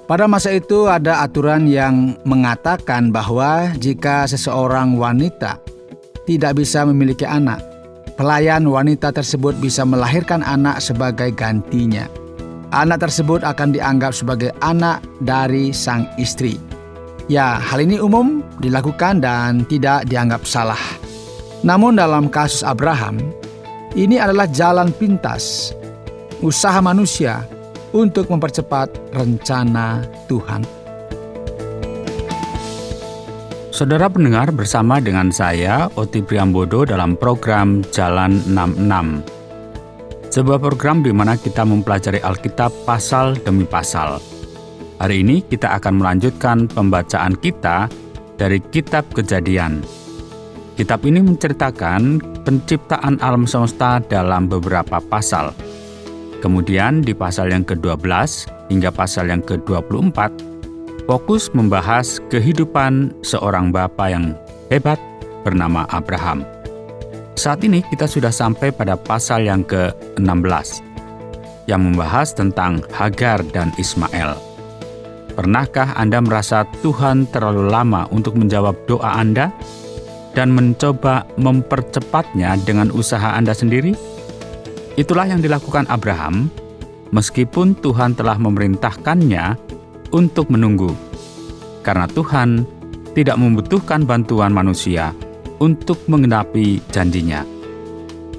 Pada masa itu ada aturan yang mengatakan bahwa jika seseorang wanita tidak bisa memiliki anak, pelayan wanita tersebut bisa melahirkan anak sebagai gantinya. Anak tersebut akan dianggap sebagai anak dari sang istri. Ya, hal ini umum dilakukan dan tidak dianggap salah. Namun dalam kasus Abraham, ini adalah jalan pintas, usaha manusia untuk mempercepat rencana Tuhan. Saudara pendengar, bersama dengan saya, Oti Priambodo, dalam program Jalan 66. Sebuah program di mana kita mempelajari Alkitab pasal demi pasal. Hari ini kita akan melanjutkan pembacaan kita dari Kitab Kejadian. Kitab ini menceritakan penciptaan alam semesta dalam beberapa pasal. Kemudian di pasal yang ke-12 hingga pasal yang ke-24, fokus membahas kehidupan seorang bapa yang hebat bernama Abraham. Saat ini kita sudah sampai pada pasal yang ke-16, yang membahas tentang Hagar dan Ismail. Pernahkah Anda merasa Tuhan terlalu lama untuk menjawab doa Anda dan mencoba mempercepatnya dengan usaha Anda sendiri? Itulah yang dilakukan Abraham, meskipun Tuhan telah memerintahkannya untuk menunggu. Karena Tuhan tidak membutuhkan bantuan manusia untuk menggenapi janjinya.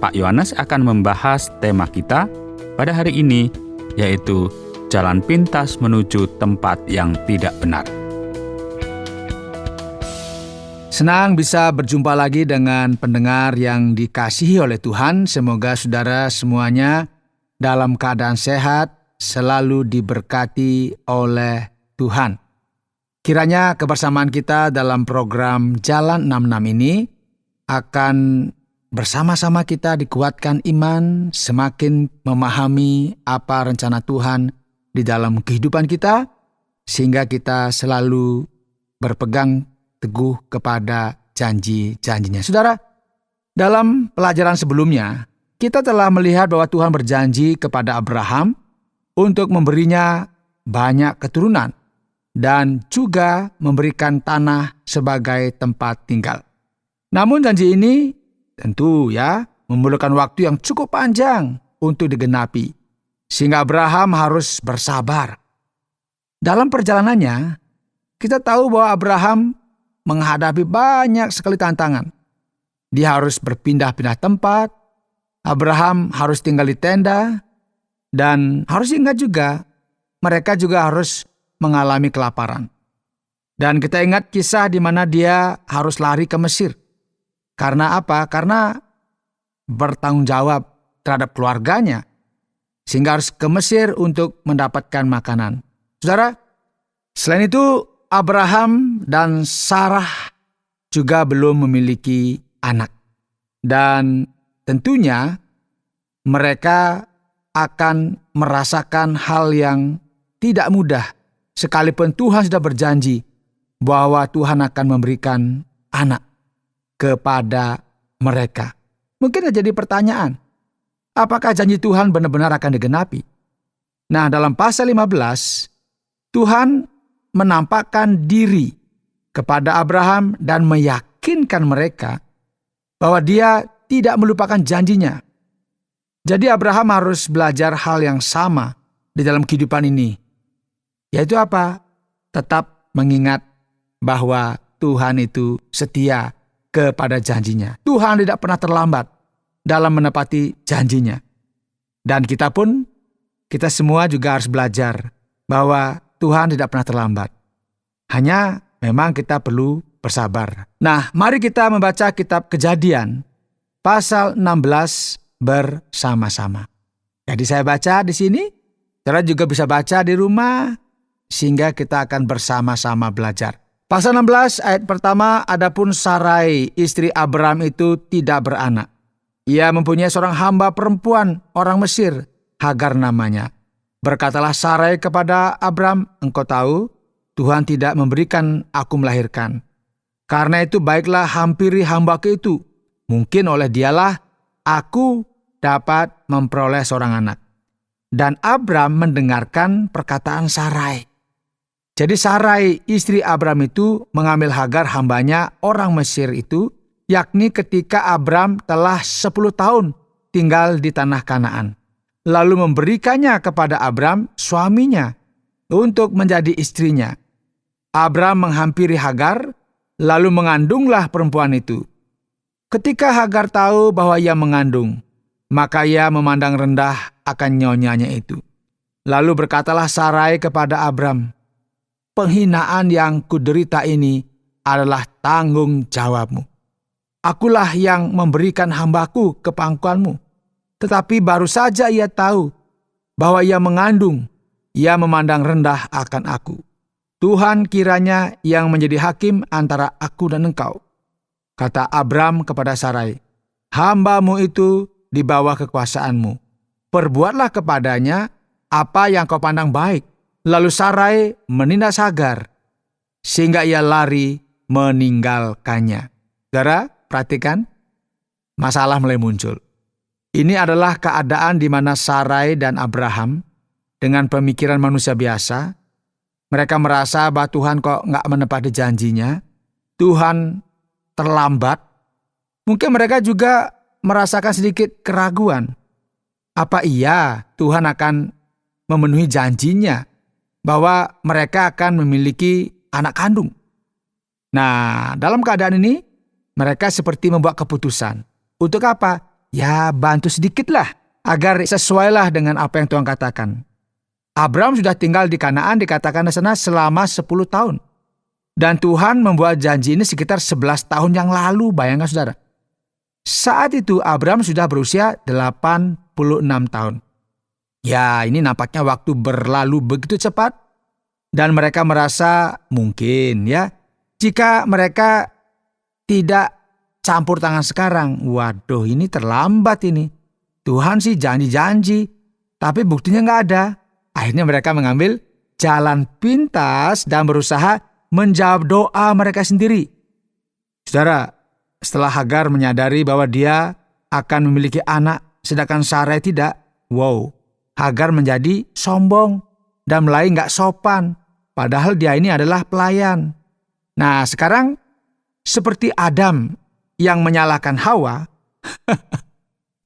Pak Yohanes akan membahas tema kita pada hari ini, yaitu jalan pintas menuju tempat yang tidak benar. Senang bisa berjumpa lagi dengan pendengar yang dikasihi oleh Tuhan. Semoga saudara semuanya dalam keadaan sehat, selalu diberkati oleh Tuhan. Kiranya kebersamaan kita dalam program Jalan 66 ini akan bersama-sama kita dikuatkan iman, semakin memahami apa rencana Tuhan di dalam kehidupan kita, sehingga kita selalu berpegang teguh kepada janji-janjinya. Saudara, dalam pelajaran sebelumnya, kita telah melihat bahwa Tuhan berjanji kepada Abraham untuk memberinya banyak keturunan dan juga memberikan tanah sebagai tempat tinggal. Namun janji ini tentu memerlukan waktu yang cukup panjang untuk digenapi, sehingga Abraham harus bersabar. Dalam perjalanannya, kita tahu bahwa Abraham menghadapi banyak sekali tantangan. Dia harus berpindah-pindah tempat, Abraham harus tinggal di tenda, dan harus ingat juga, mereka juga harus mengalami kelaparan. Dan kita ingat kisah di mana dia harus lari ke Mesir. Karena apa? Karena bertanggung jawab terhadap keluarganya, sehingga harus ke Mesir untuk mendapatkan makanan. Saudara, selain itu, Abraham dan Sarah juga belum memiliki anak. Dan tentunya mereka akan merasakan hal yang tidak mudah, sekalipun Tuhan sudah berjanji bahwa Tuhan akan memberikan anak kepada mereka. Mungkin jadi pertanyaan, apakah janji Tuhan benar-benar akan digenapi? Nah, dalam pasal 15, Tuhan menampakkan diri kepada Abraham dan meyakinkan mereka bahwa dia tidak melupakan janjinya. Jadi Abraham harus belajar hal yang sama di dalam kehidupan ini. Yaitu apa? Tetap mengingat bahwa Tuhan itu setia kepada janjinya. Tuhan tidak pernah terlambat dalam menepati janjinya. Dan kita semua juga harus belajar bahwa Tuhan tidak pernah terlambat. Hanya memang kita perlu bersabar. Nah, mari kita membaca kitab Kejadian pasal 16 bersama-sama. Jadi saya baca di sini, saudara juga bisa baca di rumah, sehingga kita akan bersama-sama belajar. Pasal 16 ayat pertama, adapun Sarai istri Abraham itu tidak beranak. Ia mempunyai seorang hamba perempuan orang Mesir, Hagar namanya. Berkatalah Sarai kepada Abram, engkau tahu, Tuhan tidak memberikan aku melahirkan. Karena itu baiklah hampiri hambaku itu. Mungkin oleh dialah aku dapat memperoleh seorang anak. Dan Abram mendengarkan perkataan Sarai. Jadi Sarai istri Abram itu mengambil Hagar hambanya orang Mesir itu, yakni ketika Abram telah 10 tahun tinggal di tanah Kanaan. Lalu memberikannya kepada Abram suaminya untuk menjadi istrinya. Abram menghampiri Hagar, lalu mengandunglah perempuan itu. Ketika Hagar tahu bahwa ia mengandung, maka ia memandang rendah akan nyonyanya itu. Lalu berkatalah Sarai kepada Abram, "Penghinaan yang kuderita ini adalah tanggung jawabmu. Akulah yang memberikan hambaku ke pangkuanmu." Tetapi baru saja ia tahu bahwa ia mengandung, ia memandang rendah akan aku. Tuhan kiranya yang menjadi hakim antara aku dan engkau. Kata Abram kepada Sarai, "Hambamu itu di bawah kekuasaanmu. Perbuatlah kepadanya apa yang kau pandang baik." Lalu Sarai menindas Hagar, sehingga ia lari meninggalkannya. Saudara, perhatikan, masalah mulai muncul. Ini adalah keadaan di mana Sarai dan Abraham, dengan pemikiran manusia biasa, mereka merasa bahwa Tuhan kok nggak menepati janjinya, Tuhan terlambat. Mungkin mereka juga merasakan sedikit keraguan. Apa iya Tuhan akan memenuhi janjinya bahwa mereka akan memiliki anak kandung? Nah, dalam keadaan ini, mereka seperti membuat keputusan. Untuk apa? Ya, bantu sedikitlah, agar sesuailah dengan apa yang Tuhan katakan. Abram sudah tinggal di Kanaan, dikatakan di sana selama 10 tahun. Dan Tuhan membuat janji ini sekitar 11 tahun yang lalu, bayangkan saudara. Saat itu Abram sudah berusia 86 tahun. Ya, ini nampaknya waktu berlalu begitu cepat. Dan mereka merasa mungkin ya, jika mereka tidak campur tangan sekarang, waduh ini terlambat ini. Tuhan sih janji-janji, tapi buktinya nggak ada. Akhirnya mereka mengambil jalan pintas dan berusaha menjawab doa mereka sendiri. Saudara, setelah Hagar menyadari bahwa dia akan memiliki anak, sedangkan Sarai tidak, wow, Hagar menjadi sombong dan mulai nggak sopan, padahal dia ini adalah pelayan. Nah, sekarang seperti Adam yang menyalahkan Hawa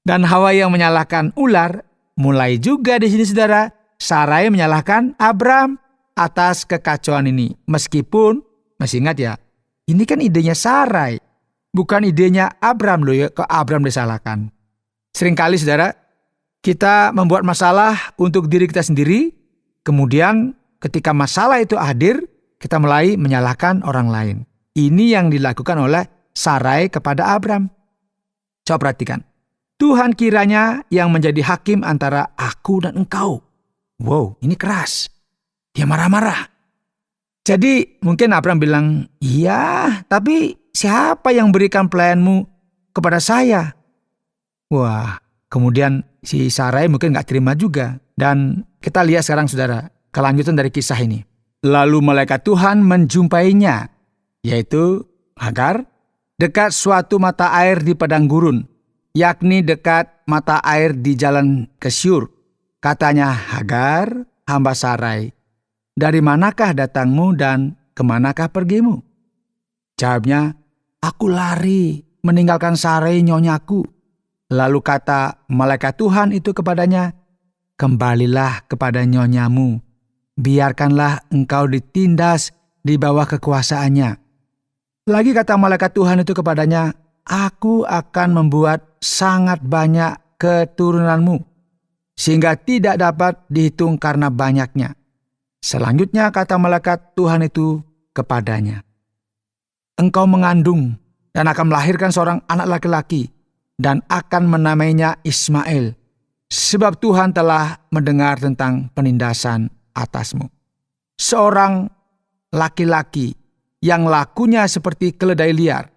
dan Hawa yang menyalahkan ular, mulai juga di sini saudara, Sarai menyalahkan Abram atas kekacauan ini. Meskipun, masih ingat ya, ini kan idenya Sarai, bukan idenya Abram loh ya, kok Abram disalahkan. Seringkali saudara, kita membuat masalah untuk diri kita sendiri, kemudian ketika masalah itu hadir, kita mulai menyalahkan orang lain. Ini yang dilakukan oleh Sarai kepada Abram. Coba perhatikan. Tuhan kiranya yang menjadi hakim antara aku dan engkau. Wow, ini keras. Dia marah-marah. Jadi mungkin Abram bilang, "Iya, tapi siapa yang berikan pelayanmu kepada saya?" Wah, kemudian si Sarai mungkin gak terima juga. Dan kita lihat sekarang saudara, kelanjutan dari kisah ini. Lalu malaikat Tuhan menjumpainya, yaitu Hagar, dekat suatu mata air di padang gurun, yakni dekat mata air di jalan ke Syur. Katanya, "Hagar, hamba Sarai, dari manakah datangmu dan kemanakah pergimu?" Jawabnya, "Aku lari meninggalkan Sarai nyonyaku." Lalu kata malaikat Tuhan itu kepadanya, "Kembalilah kepada nyonyamu, biarkanlah engkau ditindas di bawah kekuasaannya." Lagi kata malaikat Tuhan itu kepadanya, "Aku akan membuat sangat banyak keturunanmu, sehingga tidak dapat dihitung karena banyaknya." Selanjutnya kata malaikat Tuhan itu kepadanya, "Engkau mengandung dan akan melahirkan seorang anak laki-laki, dan akan menamainya Ismail, sebab Tuhan telah mendengar tentang penindasan atasmu." Seorang laki-laki yang lakunya seperti keledai liar,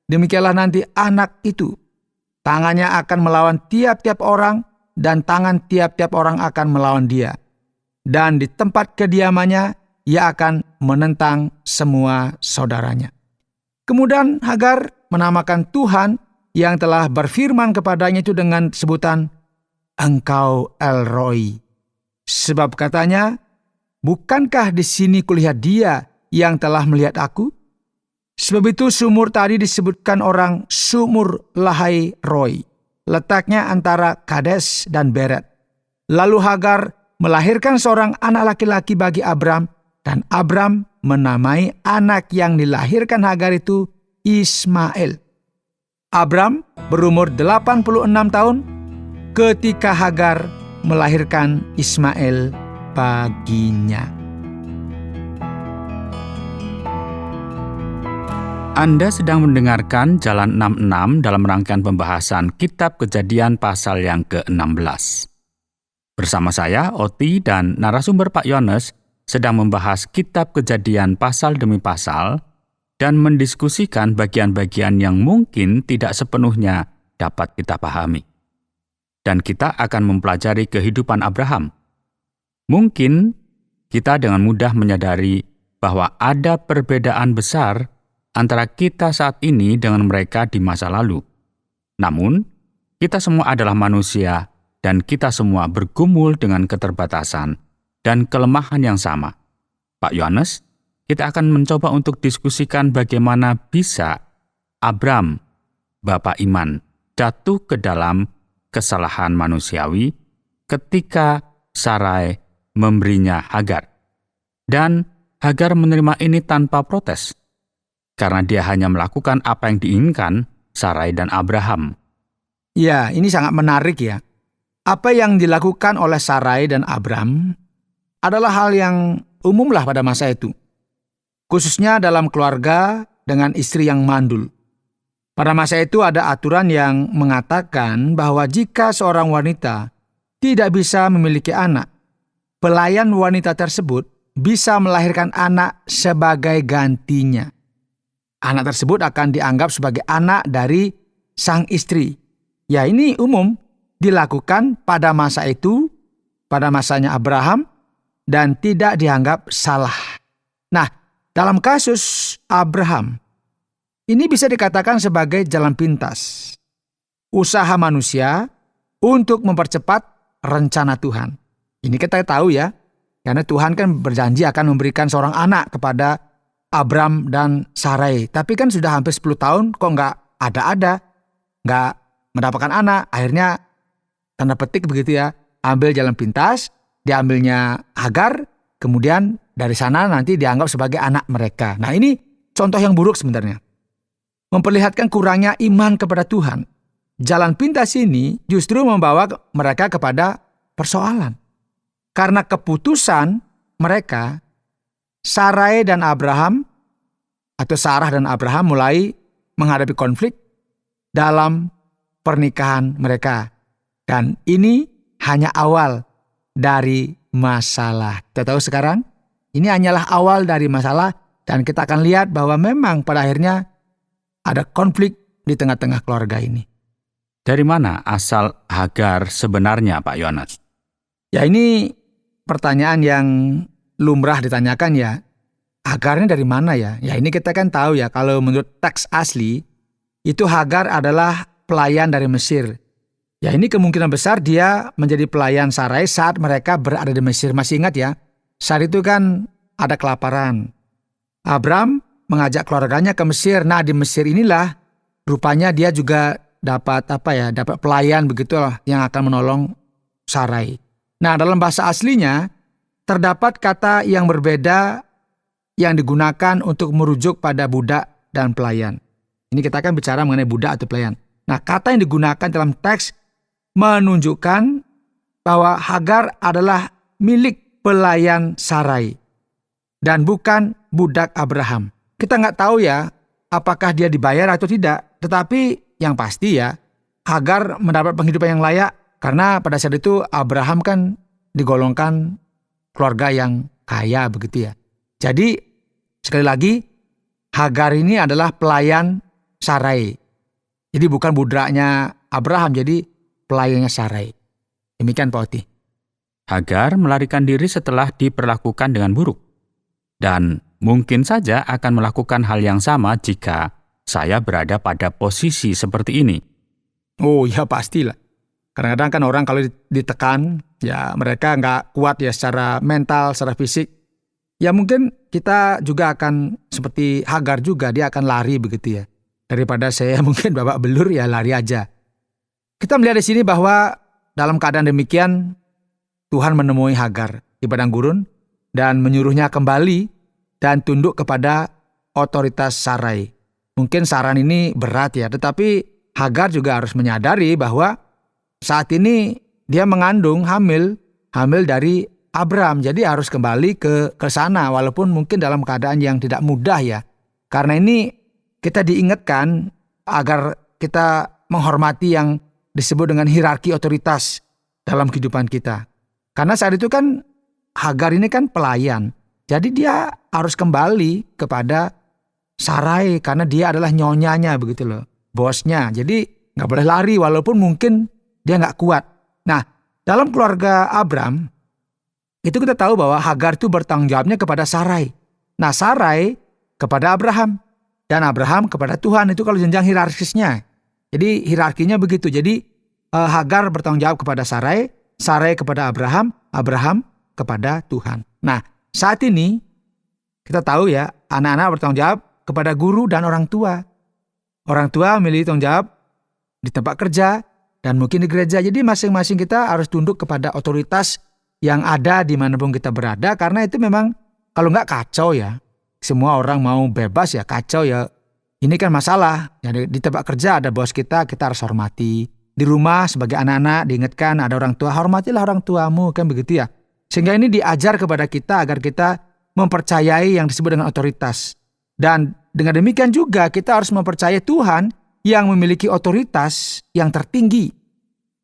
demikianlah nanti anak itu. Tangannya akan melawan tiap-tiap orang, dan tangan tiap-tiap orang akan melawan dia. Dan di tempat kediamannya, ia akan menentang semua saudaranya. Kemudian Hagar menamakan Tuhan yang telah berfirman kepadanya itu dengan sebutan, "Engkau El Roi." Sebab katanya, bukankah di sini kulihat Dia yang telah melihat aku? Sebab itu sumur tadi disebutkan orang sumur Lahai Roi, letaknya antara Kades dan Beret. Lalu Hagar melahirkan seorang anak laki-laki bagi Abram, dan Abram menamai anak yang dilahirkan Hagar itu Ismail. Abram berumur 86 tahun ketika Hagar melahirkan Ismail baginya. Anda sedang mendengarkan Jalan 66 dalam rangkaian pembahasan Kitab Kejadian pasal yang ke-16. Bersama saya, Oti, dan narasumber Pak Yones sedang membahas Kitab Kejadian pasal demi pasal dan mendiskusikan bagian-bagian yang mungkin tidak sepenuhnya dapat kita pahami. Dan kita akan mempelajari kehidupan Abraham. Mungkin kita dengan mudah menyadari bahwa ada perbedaan besar antara kita saat ini dengan mereka di masa lalu. Namun, kita semua adalah manusia dan kita semua bergumul dengan keterbatasan dan kelemahan yang sama. Pak Yohanes, kita akan mencoba untuk diskusikan bagaimana bisa Abram, Bapak Iman, jatuh ke dalam kesalahan manusiawi ketika Sarai memberinya Hagar. Dan Hagar menerima ini tanpa protes, karena dia hanya melakukan apa yang diinginkan Sarai dan Abraham. Ya, ini sangat menarik ya. Apa yang dilakukan oleh Sarai dan Abram adalah hal yang umumlah pada masa itu, khususnya dalam keluarga dengan istri yang mandul. Pada masa itu ada aturan yang mengatakan bahwa jika seorang wanita tidak bisa memiliki anak, pelayan wanita tersebut bisa melahirkan anak sebagai gantinya. Anak tersebut akan dianggap sebagai anak dari sang istri. Ya, ini umum dilakukan pada masa itu, pada masanya Abraham, dan tidak dianggap salah. Nah, dalam kasus Abraham, ini bisa dikatakan sebagai jalan pintas, usaha manusia untuk mempercepat rencana Tuhan. Ini kita tahu ya, karena Tuhan kan berjanji akan memberikan seorang anak kepada Abram dan Sarai. Tapi kan sudah hampir 10 tahun kok nggak ada-ada, nggak mendapatkan anak. Akhirnya tanda petik begitu ya, ambil jalan pintas, diambilnya Hagar, kemudian dari sana nanti dianggap sebagai anak mereka. Nah, ini contoh yang buruk sebenarnya. Memperlihatkan kurangnya iman kepada Tuhan. Jalan pintas ini justru membawa mereka kepada persoalan. Karena keputusan mereka, Sarai dan Abraham, atau Sarah dan Abraham mulai menghadapi konflik dalam pernikahan mereka. Dan ini hanya awal dari masalah. Kita tahu sekarang, ini hanyalah awal dari masalah dan kita akan lihat bahwa memang pada akhirnya ada konflik di tengah-tengah keluarga ini. Dari mana asal Hagar sebenarnya, Pak Yohanes? Ya, ini pertanyaan yang lumrah ditanyakan ya. Hagarnya dari mana ya? Ya, ini kita kan tahu ya, kalau menurut teks asli, itu Hagar adalah pelayan dari Mesir. Ya, ini kemungkinan besar dia menjadi pelayan Sarai saat mereka berada di Mesir. Masih ingat ya, saat itu kan ada kelaparan. Abram mengajak keluarganya ke Mesir. Nah, di Mesir inilah rupanya dia juga dapat dapat pelayan begitulah yang akan menolong Sarai. Nah, dalam bahasa aslinya terdapat kata yang berbeda yang digunakan untuk merujuk pada budak dan pelayan. Ini kita kan bicara mengenai budak atau pelayan. Nah, kata yang digunakan dalam teks menunjukkan bahwa Hagar adalah milik pelayan Sarai dan bukan budak Abraham. Kita nggak tahu ya apakah dia dibayar atau tidak, tetapi yang pasti ya Hagar mendapat penghidupan yang layak karena pada saat itu Abraham kan digolongkan keluarga yang kaya begitu ya. Jadi sekali lagi Hagar ini adalah pelayan Sarai. Jadi bukan budaknya Abraham, jadi pelayannya Sarai. Demikian Pak Oti. Hagar melarikan diri setelah diperlakukan dengan buruk. Dan mungkin saja akan melakukan hal yang sama jika saya berada pada posisi seperti ini. Oh ya pastilah. Kadang-kadang kan orang kalau ditekan, Ya, mereka nggak kuat ya secara mental, secara fisik. Ya mungkin kita juga akan seperti Hagar juga, dia akan lari begitu ya. Daripada saya mungkin babak belur, ya lari aja. Kita melihat di sini bahwa dalam keadaan demikian, Tuhan menemui Hagar di padang gurun dan menyuruhnya kembali dan tunduk kepada otoritas Sarai. Mungkin saran ini berat ya, tetapi Hagar juga harus menyadari bahwa saat ini dia mengandung hamil dari Abram. Jadi harus kembali ke sana walaupun mungkin dalam keadaan yang tidak mudah ya. Karena ini kita diingatkan agar kita menghormati yang disebut dengan hierarki otoritas dalam kehidupan kita. Karena saat itu kan Hagar ini kan pelayan. Jadi dia harus kembali kepada Sarai karena dia adalah nyonyanya begitu loh. Bosnya. Jadi gak boleh lari walaupun mungkin dia gak kuat. Nah, dalam keluarga Abram, itu kita tahu bahwa Hagar itu bertanggung jawabnya kepada Sarai. Nah, Sarai kepada Abraham. Dan Abraham kepada Tuhan. Itu kalau jenjang hierarkisnya. Jadi hierarkinya begitu. Jadi Hagar bertanggung jawab kepada Sarai. Sarai kepada Abraham. Abraham kepada Tuhan. Nah, saat ini kita tahu ya, anak-anak bertanggung jawab kepada guru dan orang tua. Orang tua memiliki tanggung jawab di tempat kerja dan mungkin di gereja. Jadi masing-masing kita harus tunduk kepada otoritas yang ada dimanapun kita berada. Karena itu memang kalau nggak kacau ya. Semua orang mau bebas ya, kacau ya. Ini kan masalah. Jadi di tempat kerja ada bos kita harus hormati. Di rumah sebagai anak-anak diingatkan ada orang tua, hormatilah orang tuamu, kan begitu ya. Sehingga ini diajar kepada kita agar kita mempercayai yang disebut dengan otoritas. Dan dengan demikian juga kita harus mempercayai Tuhan yang memiliki otoritas yang tertinggi.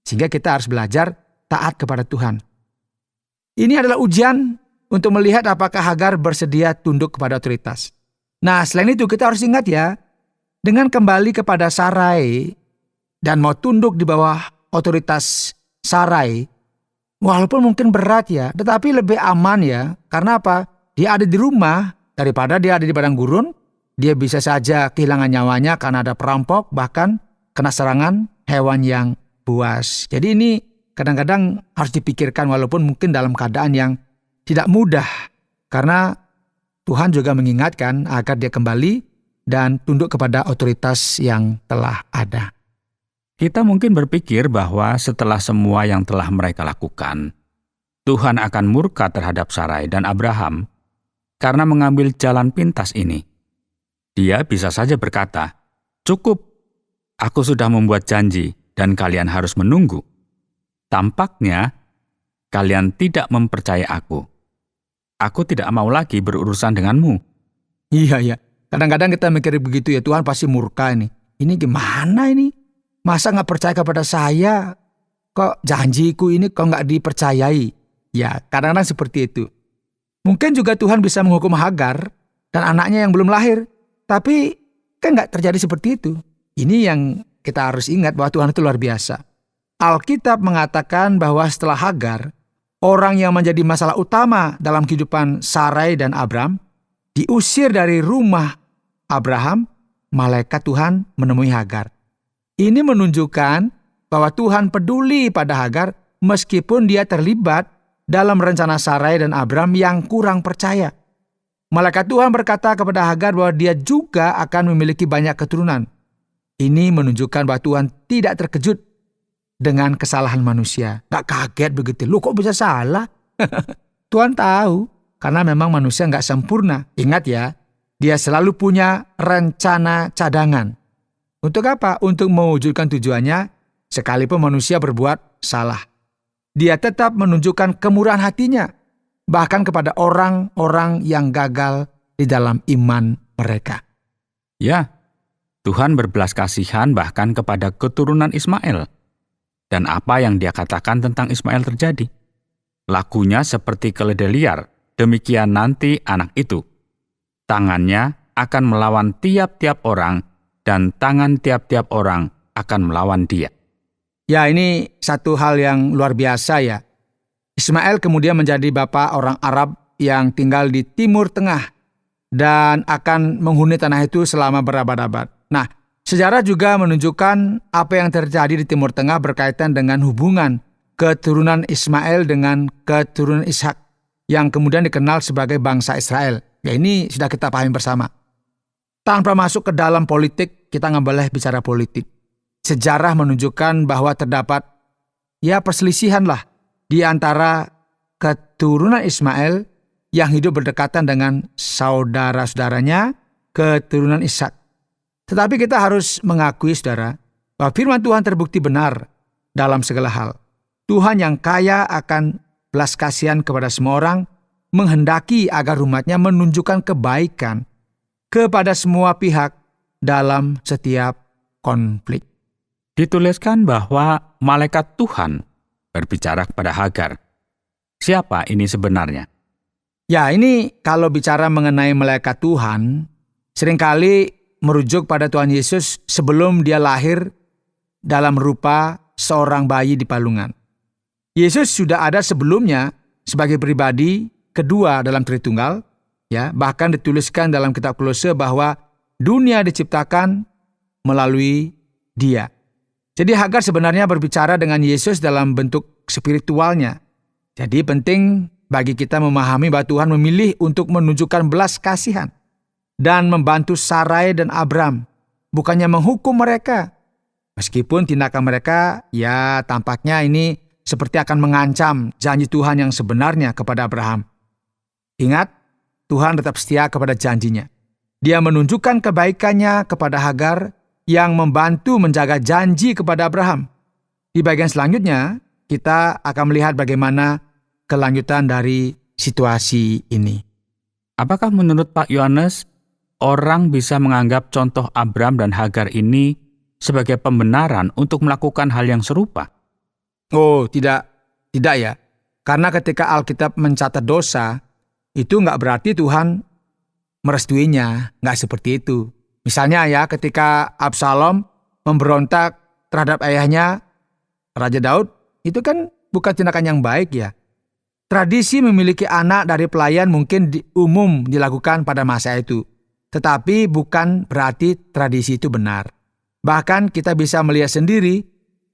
Sehingga kita harus belajar taat kepada Tuhan. Ini adalah ujian untuk melihat apakah Hagar bersedia tunduk kepada otoritas. Nah, selain itu kita harus ingat ya, dengan kembali kepada Sarai dan mau tunduk di bawah otoritas Sarai, walaupun mungkin berat ya, tetapi lebih aman ya. Karena apa? Dia ada di rumah daripada dia ada di padang gurun. Dia bisa saja kehilangan nyawanya karena ada perampok, bahkan kena serangan hewan yang buas. Jadi ini kadang-kadang harus dipikirkan walaupun mungkin dalam keadaan yang tidak mudah. Karena Tuhan juga mengingatkan agar dia kembali dan tunduk kepada otoritas yang telah ada. Kita mungkin berpikir bahwa setelah semua yang telah mereka lakukan, Tuhan akan murka terhadap Sarai dan Abraham karena mengambil jalan pintas ini. Dia bisa saja berkata, "Cukup, aku sudah membuat janji dan kalian harus menunggu. Tampaknya kalian tidak mempercayai aku. Aku tidak mau lagi berurusan denganmu." Iya. Kadang-kadang kita mikir begitu ya, Tuhan pasti murka ini. Ini gimana ini? Masa gak percaya kepada saya? Kok janjiku ini kok gak dipercayai? Ya, kadang-kadang seperti itu. Mungkin juga Tuhan bisa menghukum Hagar dan anaknya yang belum lahir. Tapi kan gak terjadi seperti itu. Ini yang kita harus ingat bahwa Tuhan itu luar biasa. Alkitab mengatakan bahwa setelah Hagar, orang yang menjadi masalah utama dalam kehidupan Sarai dan Abram, diusir dari rumah Abraham, malaikat Tuhan menemui Hagar. Ini menunjukkan bahwa Tuhan peduli pada Hagar meskipun dia terlibat dalam rencana Sarai dan Abram yang kurang percaya. Malaikat Tuhan berkata kepada Hagar bahwa dia juga akan memiliki banyak keturunan. Ini menunjukkan bahwa Tuhan tidak terkejut dengan kesalahan manusia. Gak kaget begitu. Lu kok bisa salah? Tuhan tahu karena memang manusia gak sempurna. Ingat ya, dia selalu punya rencana cadangan. Untuk apa? Untuk mewujudkan tujuannya sekalipun manusia berbuat salah. Dia tetap menunjukkan kemurahan hatinya, bahkan kepada orang-orang yang gagal di dalam iman mereka. Ya, Tuhan berbelas kasihan bahkan kepada keturunan Ismail. Dan apa yang dia katakan tentang Ismail terjadi. Lakunya seperti keledai liar, demikian nanti anak itu. Tangannya akan melawan tiap-tiap orang, dan tangan tiap-tiap orang akan melawan dia. Ya, ini satu hal yang luar biasa ya. Ismail kemudian menjadi bapak orang Arab yang tinggal di Timur Tengah dan akan menghuni tanah itu selama berabad-abad. Nah, sejarah juga menunjukkan apa yang terjadi di Timur Tengah berkaitan dengan hubungan keturunan Ismail dengan keturunan Ishak yang kemudian dikenal sebagai bangsa Israel. Ya, ini sudah kita pahami bersama. Tanpa masuk ke dalam politik, kita nggak boleh bicara politik. Sejarah menunjukkan bahwa terdapat perselisihan lah di antara keturunan Ismail yang hidup berdekatan dengan saudara-saudaranya keturunan Ishak. Tetapi kita harus mengakui, saudara, bahwa firman Tuhan terbukti benar dalam segala hal. Tuhan yang kaya akan belas kasihan kepada semua orang menghendaki agar umatnya menunjukkan kebaikan kepada semua pihak dalam setiap konflik. Dituliskan bahwa malaikat Tuhan berbicara kepada Hagar. Siapa ini sebenarnya? Ya, ini kalau bicara mengenai malaikat Tuhan, seringkali merujuk pada Tuhan Yesus sebelum dia lahir dalam rupa seorang bayi di palungan. Yesus sudah ada sebelumnya sebagai pribadi kedua dalam Tritunggal, bahkan dituliskan dalam kitab Kolose bahwa dunia diciptakan melalui Dia. Jadi Hagar sebenarnya berbicara dengan Yesus dalam bentuk spiritualnya. Jadi penting bagi kita memahami bahwa Tuhan memilih untuk menunjukkan belas kasihan dan membantu Sarai dan Abram, bukannya menghukum mereka. Meskipun tindakan mereka tampaknya ini seperti akan mengancam janji Tuhan yang sebenarnya kepada Abraham. Ingat, Tuhan tetap setia kepada janjinya. Dia menunjukkan kebaikannya kepada Hagar yang membantu menjaga janji kepada Abraham. Di bagian selanjutnya, kita akan melihat bagaimana kelanjutan dari situasi ini. Apakah menurut Pak Yohanes, orang bisa menganggap contoh Abram dan Hagar ini sebagai pembenaran untuk melakukan hal yang serupa? Oh, tidak ya. Karena ketika Alkitab mencatat dosa, itu nggak berarti Tuhan merestuinya, nggak seperti itu. Misalnya ketika Absalom memberontak terhadap ayahnya, Raja Daud, itu kan bukan tindakan yang baik ya. Tradisi memiliki anak dari pelayan mungkin umum dilakukan pada masa itu. Tetapi bukan berarti tradisi itu benar. Bahkan kita bisa melihat sendiri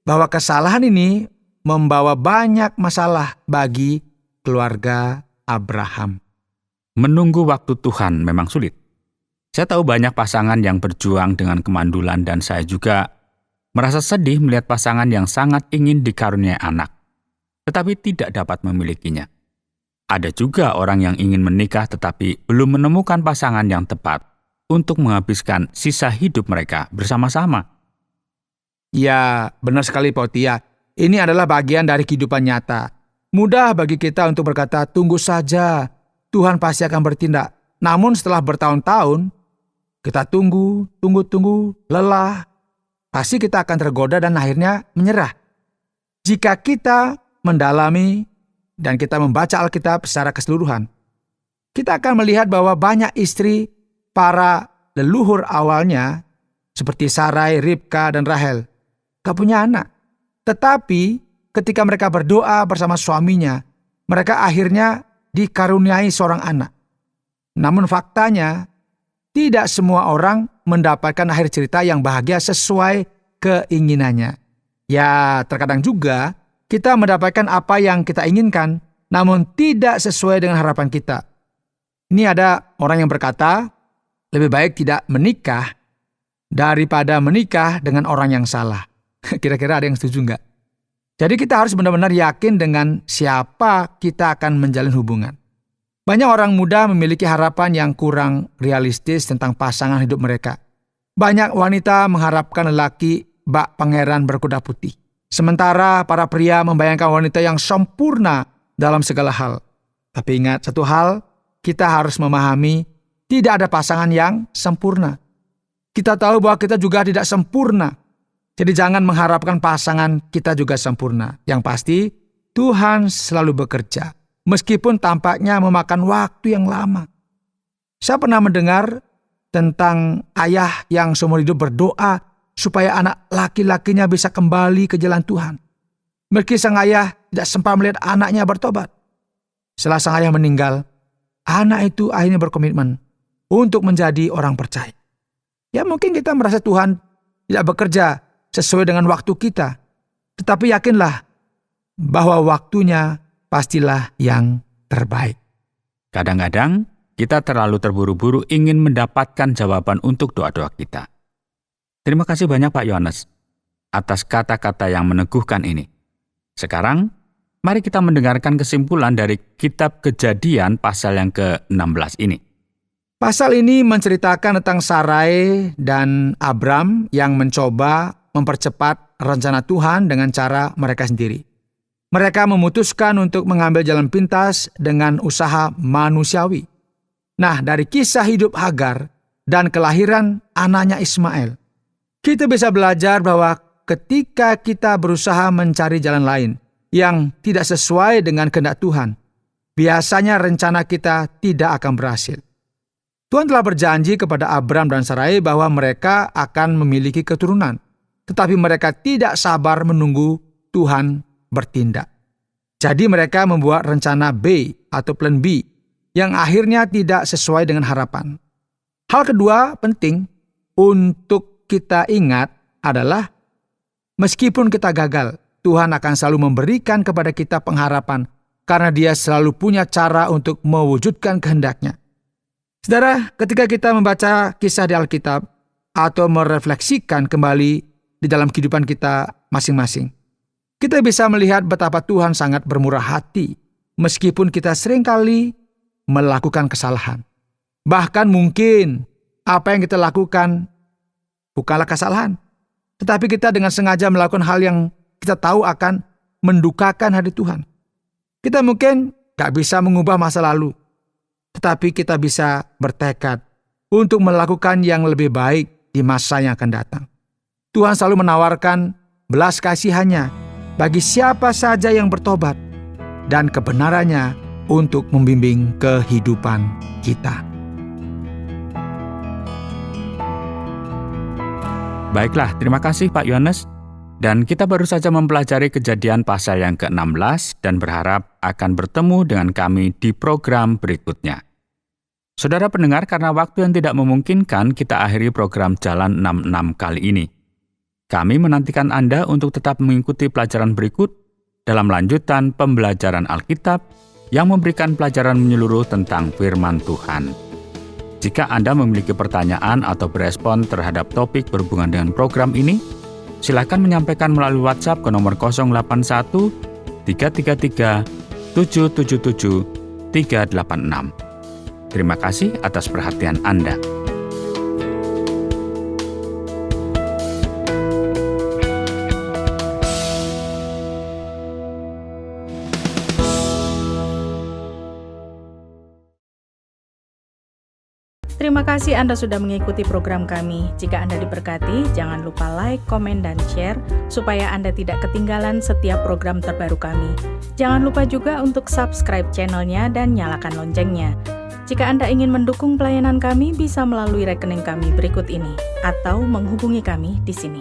bahwa kesalahan ini membawa banyak masalah bagi keluarga Abraham. Menunggu waktu Tuhan memang sulit. Saya tahu banyak pasangan yang berjuang dengan kemandulan dan saya juga merasa sedih melihat pasangan yang sangat ingin dikaruniai anak, tetapi tidak dapat memilikinya. Ada juga orang yang ingin menikah tetapi belum menemukan pasangan yang tepat untuk menghabiskan sisa hidup mereka bersama-sama. Ya, benar sekali Pak Tia. Ini adalah bagian dari kehidupan nyata. Mudah bagi kita untuk berkata, tunggu saja, Tuhan pasti akan bertindak. Namun setelah bertahun-tahun, kita tunggu, lelah. Pasti kita akan tergoda dan akhirnya menyerah. Jika kita mendalami dan kita membaca Alkitab secara keseluruhan, kita akan melihat bahwa banyak istri para leluhur awalnya, seperti Sarai, Ribka, dan Rahel, gak punya anak. Tetapi ketika mereka berdoa bersama suaminya, mereka akhirnya dikaruniai seorang anak. Namun faktanya, tidak semua orang mendapatkan akhir cerita yang bahagia sesuai keinginannya. Ya, terkadang juga kita mendapatkan apa yang kita inginkan, namun tidak sesuai dengan harapan kita. Ini ada orang yang berkata, lebih baik tidak menikah daripada menikah dengan orang yang salah. Kira-kira ada yang setuju nggak? Jadi kita harus benar-benar yakin dengan siapa kita akan menjalin hubungan. Banyak orang muda memiliki harapan yang kurang realistis tentang pasangan hidup mereka. Banyak wanita mengharapkan lelaki bak pangeran berkuda putih. Sementara para pria membayangkan wanita yang sempurna dalam segala hal. Tapi ingat satu hal, kita harus memahami tidak ada pasangan yang sempurna. Kita tahu bahwa kita juga tidak sempurna. Jadi jangan mengharapkan pasangan kita juga sempurna. Yang pasti Tuhan selalu bekerja. Meskipun tampaknya memakan waktu yang lama. Saya pernah mendengar tentang ayah yang seumur hidup berdoa supaya anak laki-lakinya bisa kembali ke jalan Tuhan. Meski sang ayah tidak sempat melihat anaknya bertobat. Setelah sang ayah meninggal, anak itu akhirnya berkomitmen untuk menjadi orang percaya. Ya mungkin kita merasa Tuhan tidak bekerja sesuai dengan waktu kita. Tetapi yakinlah bahwa waktunya pastilah yang terbaik. Kadang-kadang kita terlalu terburu-buru ingin mendapatkan jawaban untuk doa-doa kita. Terima kasih banyak Pak Yohanes atas kata-kata yang meneguhkan ini. Sekarang, mari kita mendengarkan kesimpulan dari kitab Kejadian pasal yang ke-16 ini. Pasal ini menceritakan tentang Sarai dan Abram yang mencoba mempercepat rencana Tuhan dengan cara mereka sendiri. Mereka memutuskan untuk mengambil jalan pintas dengan usaha manusiawi. Nah, dari kisah hidup Hagar dan kelahiran anaknya Ismail, kita bisa belajar bahwa ketika kita berusaha mencari jalan lain yang tidak sesuai dengan kehendak Tuhan, biasanya rencana kita tidak akan berhasil. Tuhan telah berjanji kepada Abram dan Sarai bahwa mereka akan memiliki keturunan, tetapi mereka tidak sabar menunggu Tuhan bertindak. Jadi mereka membuat rencana B atau plan B yang akhirnya tidak sesuai dengan harapan. Hal kedua penting untuk kita ingat adalah meskipun kita gagal, Tuhan akan selalu memberikan kepada kita pengharapan karena Dia selalu punya cara untuk mewujudkan kehendak-Nya. Saudara, ketika kita membaca kisah di Alkitab atau merefleksikan kembali di dalam kehidupan kita masing-masing, kita bisa melihat betapa Tuhan sangat bermurah hati meskipun kita seringkali melakukan kesalahan. Bahkan mungkin apa yang kita lakukan bukanlah kesalahan, tetapi kita dengan sengaja melakukan hal yang kita tahu akan mendukakan hati Tuhan. Kita mungkin gak bisa mengubah masa lalu, tetapi kita bisa bertekad untuk melakukan yang lebih baik di masa yang akan datang. Tuhan selalu menawarkan belas kasihan-Nya bagi siapa saja yang bertobat dan kebenarannya untuk membimbing kehidupan kita. Baiklah, terima kasih Pak Yohanes. Dan kita baru saja mempelajari Kejadian pasal yang ke-16 dan berharap akan bertemu dengan kami di program berikutnya. Saudara pendengar, karena waktu yang tidak memungkinkan, kita akhiri program Jalan 66 kali ini. Kami menantikan Anda untuk tetap mengikuti pelajaran berikut dalam lanjutan pembelajaran Alkitab yang memberikan pelajaran menyeluruh tentang firman Tuhan. Jika Anda memiliki pertanyaan atau berespon terhadap topik berhubungan dengan program ini, silakan menyampaikan melalui WhatsApp ke nomor 081 333 777 386. Terima kasih atas perhatian Anda. Terima kasih Anda sudah mengikuti program kami. Jika Anda diberkati, jangan lupa like, komen, dan share supaya Anda tidak ketinggalan setiap program terbaru kami. Jangan lupa juga untuk subscribe channelnya dan nyalakan loncengnya. Jika Anda ingin mendukung pelayanan kami, bisa melalui rekening kami berikut ini atau menghubungi kami di sini.